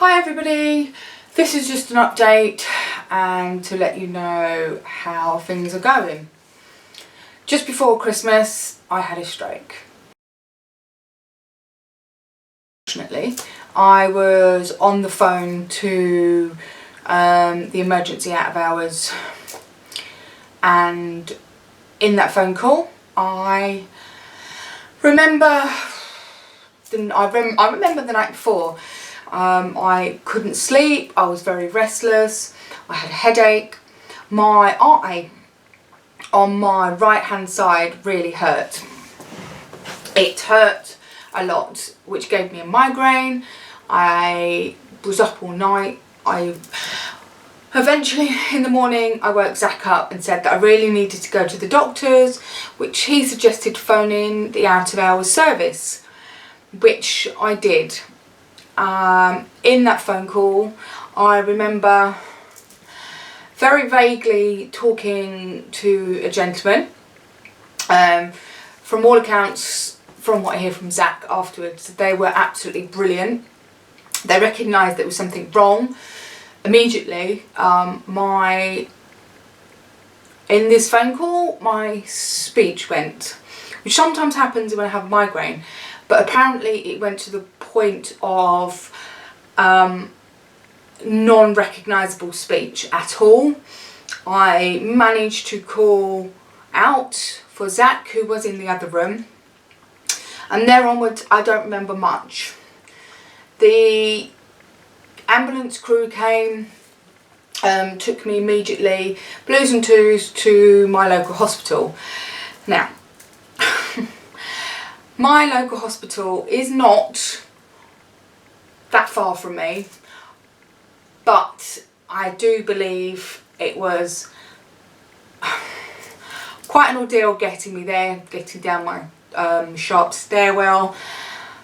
Hi everybody, this is just an update and to let you know how things are going. Just before Christmas I had a stroke. Unfortunately, I was on the phone to the emergency out of hours, and in that phone call I remember the night before. I couldn't sleep, I was very restless, I had a headache, my eye on my right hand side really hurt. It hurt a lot, which gave me a migraine. I was up all night. Eventually in the morning I woke Zach up and said that I really needed to go to the doctors, which he suggested phoning the out of hours service, which I did. In that phone call I remember very vaguely talking to a gentleman. From all accounts, from what I hear from Zach afterwards, they were absolutely brilliant. They recognised there was something wrong immediately. In this phone call my speech went, which sometimes happens when I have a migraine, but apparently it went to the point of non-recognisable speech at all. I managed to call out for Zach, who was in the other room, and there onwards I don't remember much. The ambulance crew came, took me immediately, blues and twos, to my local hospital. Now, my local hospital is not that far from me, but I do believe it was quite an ordeal getting me there, getting down my sharp stairwell.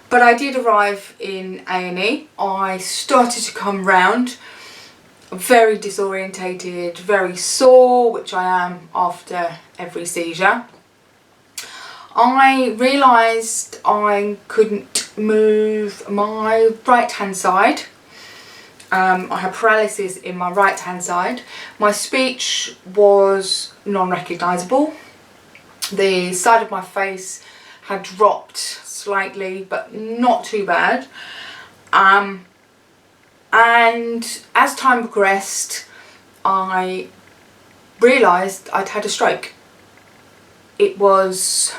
But I did arrive in A&E. I started to come round, very disorientated, very sore, which I am after every seizure. I realised I couldn't move my right hand side. I had paralysis in my right hand side. My speech was non-recognisable. The side of my face had dropped slightly, but not too bad. And as time progressed I realised I'd had a stroke. It was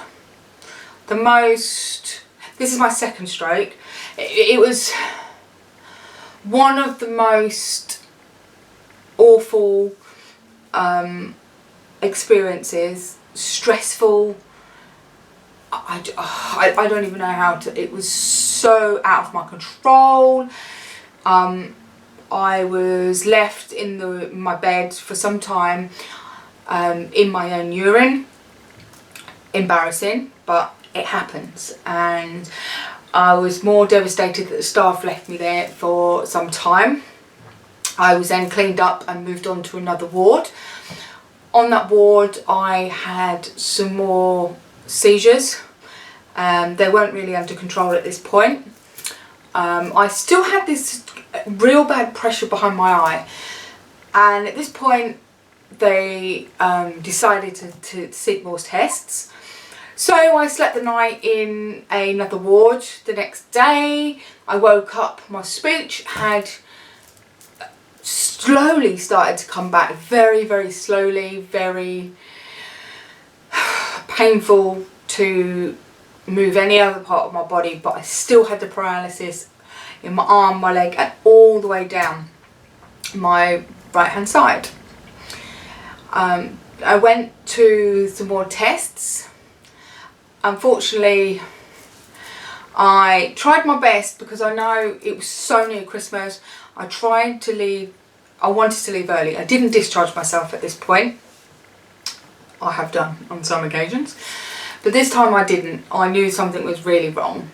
the most, this is my second stroke, it was one of the most awful experiences, stressful. I don't even know how to, it was so out of my control. I was left in my bed for some time in my own urine. Embarrassing, but it happens, and I was more devastated that the staff left me there for some time. I was then cleaned up and moved on to another ward. On that ward I had some more seizures. They weren't really under control at this point. I still had this real bad pressure behind my eye, and at this point they decided to seek more tests. So I slept the night in another ward. The next day I woke up, my speech had slowly started to come back, very, very slowly, very painful to move any other part of my body, but I still had the paralysis in my arm, my leg, and all the way down my right hand side. I went to some more tests. Unfortunately, I tried my best, because I know it was so near Christmas. I tried to leave, I wanted to leave early. I didn't discharge myself at this point. I have done on some occasions, but this time I didn't. I knew something was really wrong.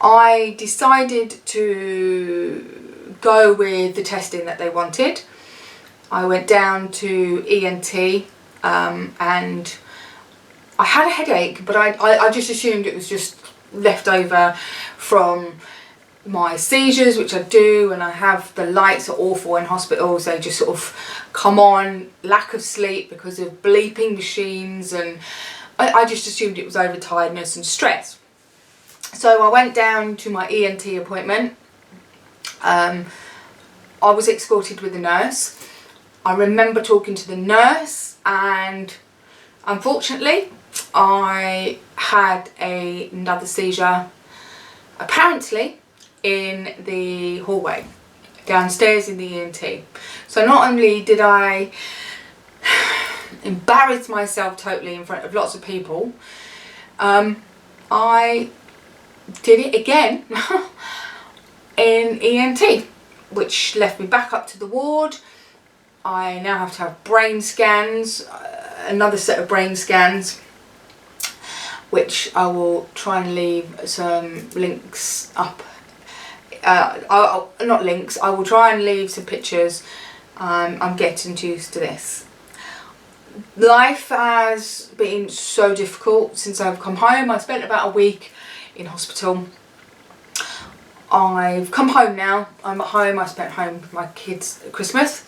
I decided to go with the testing that they wanted. I went down to ENT and I had a headache, but I just assumed it was just left over from my seizures, which I do, and I have, the lights are awful in hospitals, they just sort of come on, lack of sleep because of bleeping machines, and I just assumed it was overtiredness and stress. So I went down to my ENT appointment. I was escorted with a nurse. I remember talking to the nurse, and unfortunately I had another seizure, apparently in the hallway downstairs in the ENT. So not only did I embarrass myself totally in front of lots of people, I did it again in ENT, which left me back up to the ward. I now have to have brain scans, another set of brain scans, which I will try and leave some links up. Not links, I will try and leave some pictures. I'm getting used to this. Life has been so difficult since I've come home. I spent about a week in hospital. I've come home now. I'm at home. I spent home with my kids at Christmas.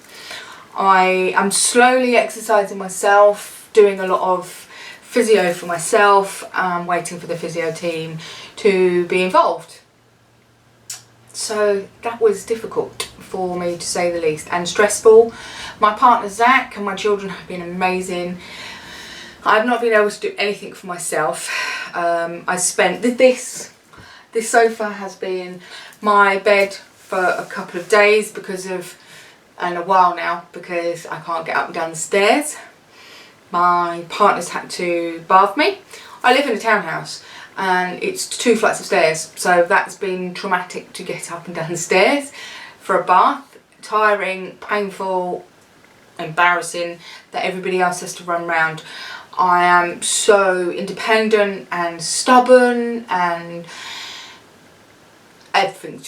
I am slowly exercising myself, doing a lot of physio for myself, waiting for the physio team to be involved. So that was difficult for me, to say the least, and stressful. My partner Zach and my children have been amazing. I've not been able to do anything for myself. I spent this sofa has been my bed for a couple of days and a while now, because I can't get up and down the stairs. My partner's had to bath me. I live in a townhouse and it's 2 flights of stairs, so that's been traumatic to get up and down the stairs for a bath. Tiring, painful, embarrassing that everybody else has to run around. I am so independent and stubborn, and everything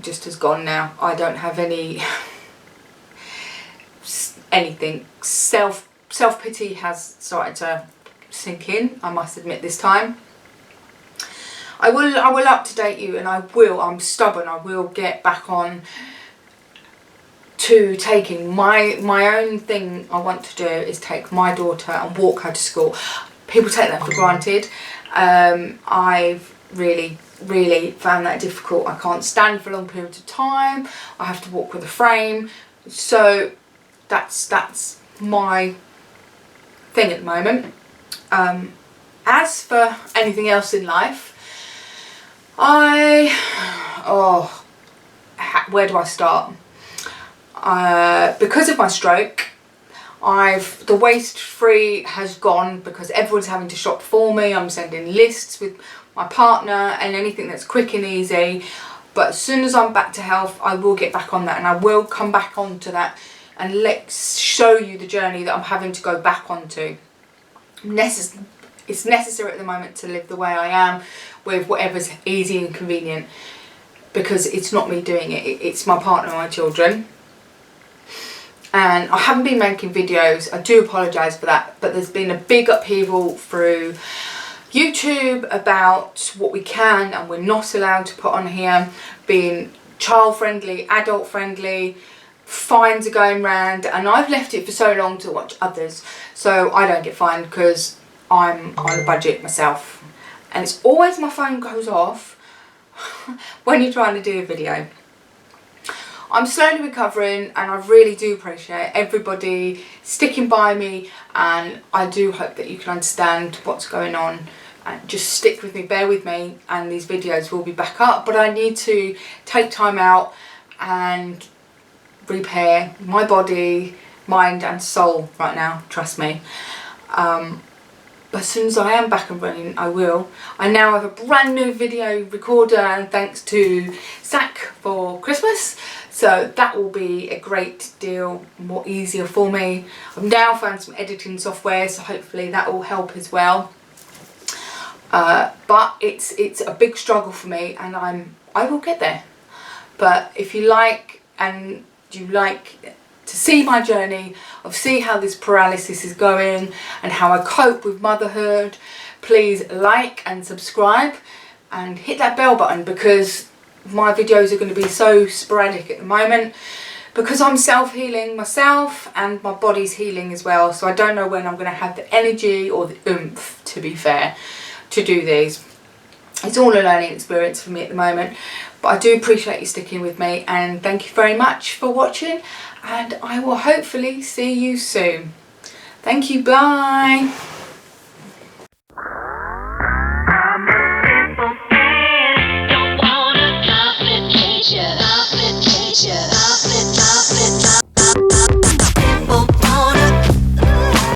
just has gone now. I don't have anything. Self-pity has started to sink in, I must admit this time. I will up-to-date you, and I'm stubborn, I will get back on to taking my own thing. I want to do is take my daughter and walk her to school. People take that for granted. I've really found that difficult. I can't stand for long periods of time. I have to walk with a frame. So that's my thing at the moment. As for anything else in life, where do I start? Because of my stroke, the waste free has gone because everyone's having to shop for me. I'm sending lists with my partner and anything that's quick and easy. But as soon as I'm back to health, I will get back on that, and I will come back onto that and let's show you the journey that I'm having to go back onto. It's necessary at the moment to live the way I am, with whatever's easy and convenient, because it's not me doing it, it's my partner and my children. And I haven't been making videos, I do apologise for that, but there's been a big upheaval through YouTube about what we can and we're not allowed to put on here, being child friendly, adult friendly. Fines are going round, and I've left it for so long to watch others, so I don't get fined because I'm on a budget myself. And it's always my phone goes off when you're trying to do a video. I'm slowly recovering, and I really do appreciate everybody sticking by me, and I do hope that you can understand what's going on. And just stick with me, bear with me, and these videos will be back up. But I need to take time out and repair my body, mind and soul right now, trust me. But as soon as I am back and running, I will. I now have a brand new video recorder, and thanks to Zach for Christmas, so that will be a great deal more easier for me. I've now found some editing software, so hopefully that will help as well. But it's a big struggle for me, and I will get there. But if you like to see my journey of see how this paralysis is going and how I cope with motherhood, please like and subscribe, and hit that bell button, because my videos are going to be so sporadic at the moment, because I'm self-healing myself and my body's healing as well. So I don't know when I'm going to have the energy or the oomph, to be fair, to do these. It's all a learning experience for me at the moment, but I do appreciate you sticking with me, and thank you very much for watching, and I will hopefully see you soon. Thank you, bye.